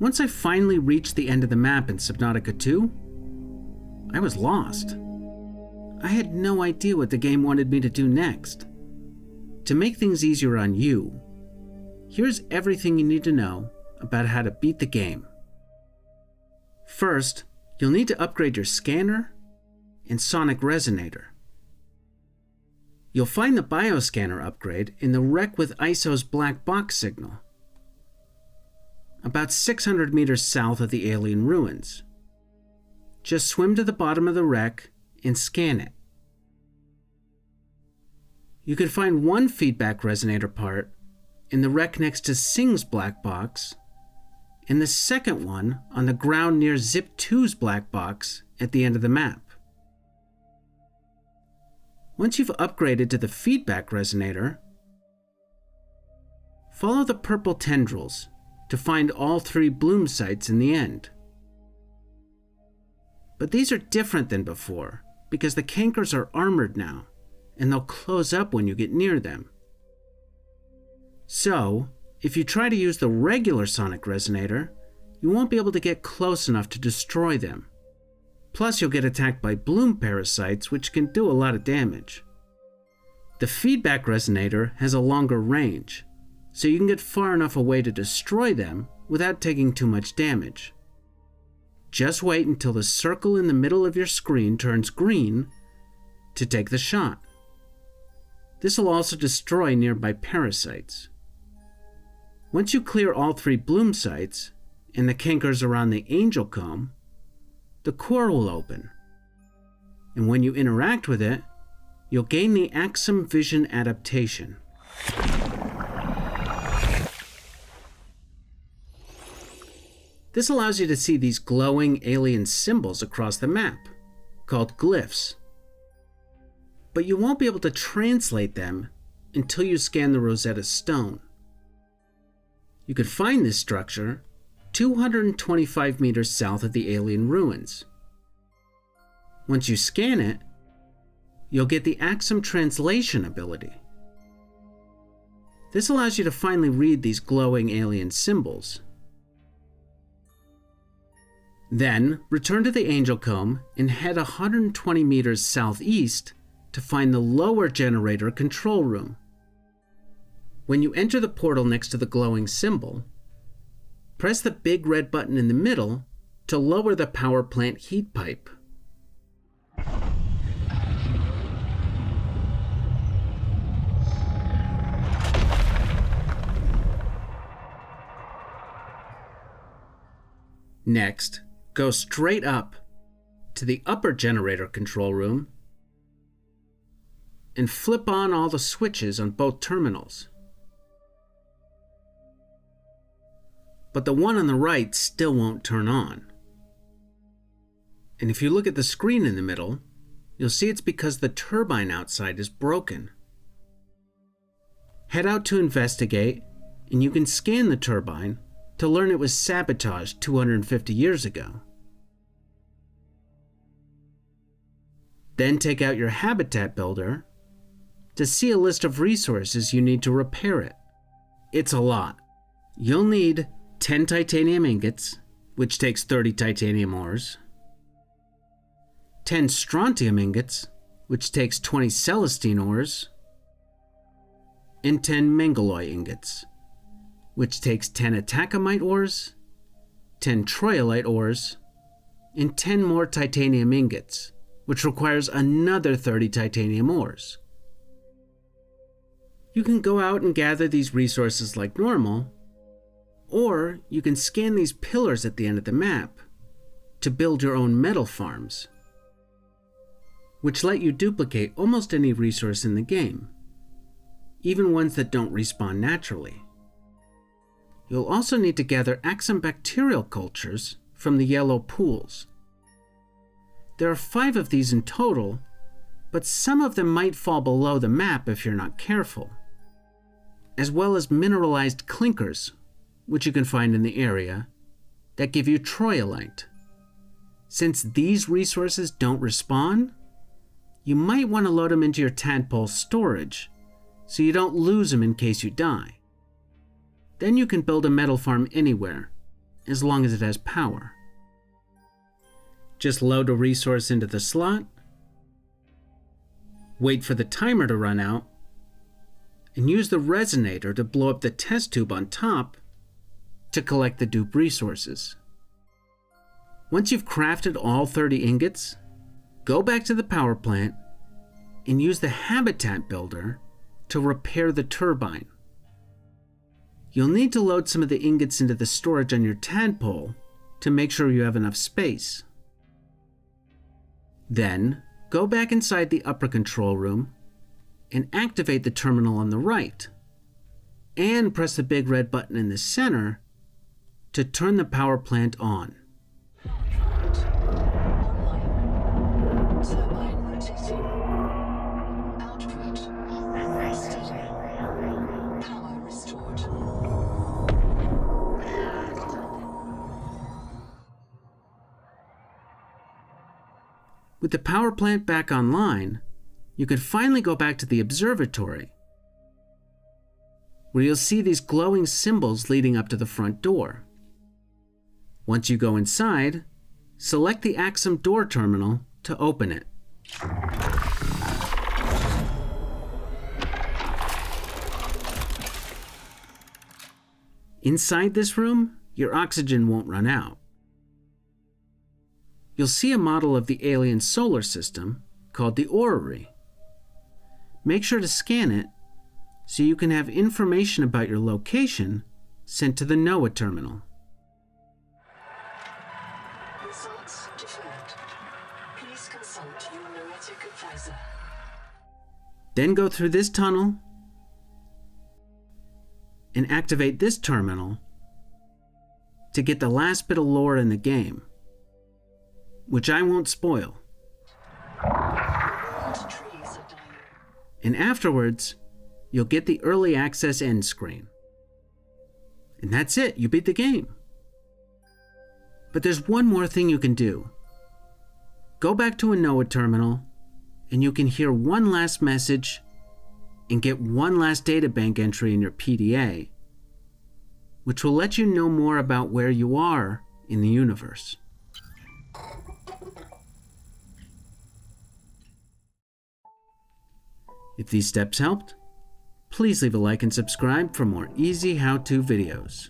Once I finally reached the end of the map in Subnautica 2, I was lost. I had no idea what the game wanted me to do next. To make things easier on you, here's everything you need to know about how to beat the game. First, you'll need to upgrade your scanner and sonic resonator. You'll find the bioscanner upgrade in the wreck with ISO's black box signal, about 600 meters south of the alien ruins. Just swim to the bottom of the wreck and scan it. You can find one feedback resonator part in the wreck next to Sing's black box, and the second one on the ground near Zip 2's black box at the end of the map. Once you've upgraded to the feedback resonator, follow the purple tendrils to find all 3 bloom sites in the end. But these are different than before because the cankers are armored now, and they'll close up when you get near them. So, if you try to use the regular sonic resonator, you won't be able to get close enough to destroy them. Plus, you'll get attacked by bloom parasites, which can do a lot of damage. The feedback resonator has a longer range, so you can get far enough away to destroy them without taking too much damage. Just wait until the circle in the middle of your screen turns green to take the shot. This will also destroy nearby parasites. Once you clear all 3 bloom sites and the cankers around the angel comb, the core will open. And when you interact with it, you'll gain the Axum vision adaptation. This allows you to see these glowing alien symbols across the map, called glyphs. But you won't be able to translate them until you scan the Rosetta stone. You can find this structure 225 meters south of the alien ruins. Once you scan it, you'll get the Axum translation ability. This allows you to finally read these glowing alien symbols. Then, return to the Angel Comb and head 120 meters southeast to find the lower generator control room. When you enter the portal next to the glowing symbol, press the big red button in the middle to lower the power plant heat pipe. Next, go straight up to the upper generator control room and flip on all the switches on both terminals. But the one on the right still won't turn on. And if you look at the screen in the middle, you'll see it's because the turbine outside is broken. Head out to investigate, and you can scan the turbine to learn it was sabotaged 250 years ago. Then take out your habitat builder to see a list of resources you need to repair it. It's a lot. You'll need 10 titanium ingots, which takes 30 titanium ores, 10 strontium ingots, which takes 20 celestine ores, and 10 mangaloy ingots, which takes 10 atacamite ores, 10 troilite ores, and 10 more titanium ingots, which requires another 30 titanium ores. You can go out and gather these resources like normal, or you can scan these pillars at the end of the map to build your own metal farms, which let you duplicate almost any resource in the game, even ones that don't respawn naturally. You'll also need to gather Axum bacterial cultures from the yellow pools. There are 5 of these in total, but some of them might fall below the map if you're not careful, as well as mineralized clinkers, which you can find in the area, that give you troilite. Since these resources don't respawn, you might want to load them into your tadpole storage, so you don't lose them in case you die. Then you can build a metal farm anywhere, as long as it has power. Just load a resource into the slot, wait for the timer to run out, and use the Resonator to blow up the test tube on top to collect the dupe resources. Once you've crafted all 30 ingots, go back to the power plant and use the habitat builder to repair the turbine. You'll need to load some of the ingots into the storage on your tadpole to make sure you have enough space. Then, go back inside the upper control room and activate the terminal on the right, and press the big red button in the center to turn the power plant on. Turbine rotating. Output steady. Power restored. With the power plant back online, you can finally go back to the observatory, where you'll see these glowing symbols leading up to the front door. Once you go inside, select the Axum door terminal to open it. Inside this room, your oxygen won't run out. You'll see a model of the alien solar system called the Orrery. Make sure to scan it so you can have information about your location sent to the NOAA terminal. Results deferred. Please consult your noetic advisor. Then go through this tunnel and activate this terminal to get the last bit of lore in the game, which I won't spoil. And afterwards, you'll get the early access end screen. And that's it, you beat the game. But there's one more thing you can do. Go back to a NOAA terminal, and you can hear one last message and get one last databank entry in your PDA, which will let you know more about where you are in the universe. If these steps helped, please leave a like and subscribe for more easy how-to videos.